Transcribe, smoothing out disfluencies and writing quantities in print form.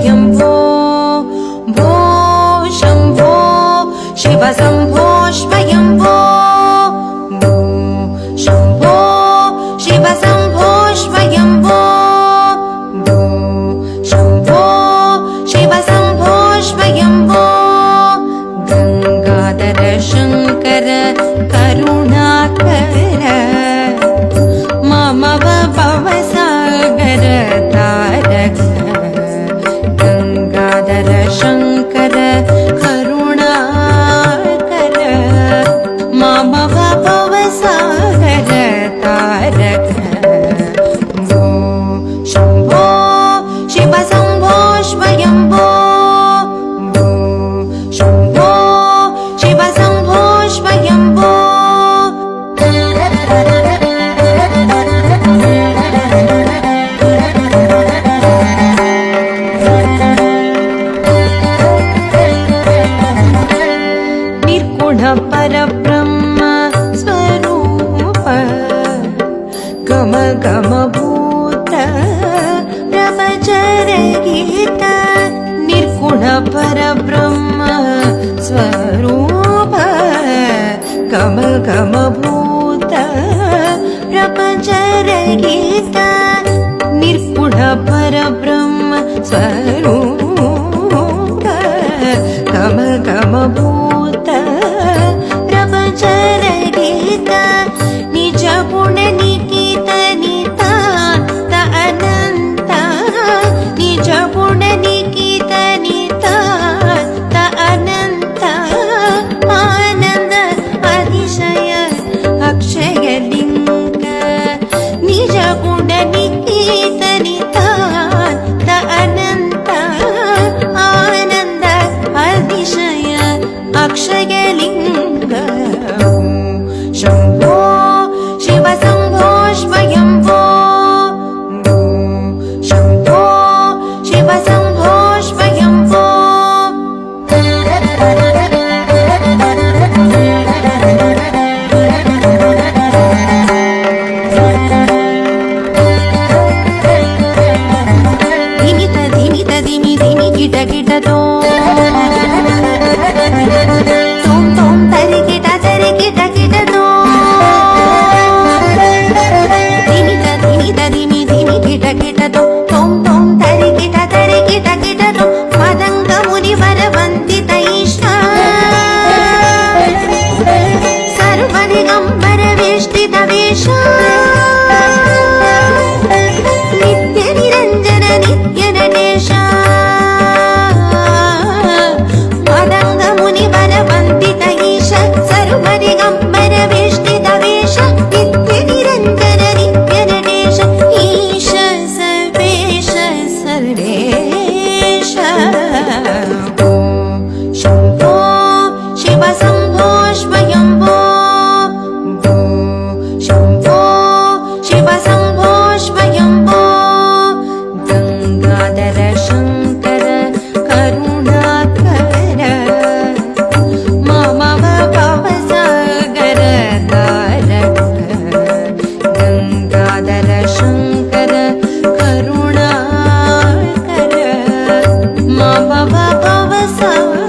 स्वयंभो भो शम्भो शिव शम्भो स्वयंभो भो शम्भो शिव शम्भो स्वयंभो भो शम्भो शिव शम्भो स्वयंभो गंगाधर शंकर करुणाकर मम भवसागर तारक गंगाधर शंकर करुणाकर मम भवसागर तारक भो शम्भो शिव शम्भो स्वयंभो भो शम्भो शिव शम्भो स्वयंभो परब्रह्म स्वरूप गम गम भूत ब्रह्मचर गीत निर्गुण परब्रह्म स्वरूप गम गम भूत ब्रह्मचर गीत निर्गुण परब्रह्म स्वरूप गम गम भूत ब्रह्मचर गीत निज गुण निकित नितांत अनंत निज गुण निकित नितांत अनंत आनंद अतिशय अक्षय लिंग निज गुण निकित नितांत अनंत आनंद अतिशय अक्षय लिंग शम्भो शिव शम्भो स्वयंभो भो शम्भो शिव शम्भो स्वयंभो धिमित धिमित धिमि धिमि गिट गिट तो सर्वदिगंबर वेष्टित वेश नित्य निरंजन नित्य नटेश मदंग मुनिवर वंदित ईश सर्वदिगंबर वेष्टित वेश नित्य निरंजन नित्य नटेश ईश सर्वेश सर्वेश शम्भो शिव शम्भो स्वयंभो भो शम्भो शिव शम्भो स्वयंभो गंगाधर शंकर करुणाकर मम भवसागर तारक गंगाधर शंकर करुणाकर मम भवसागर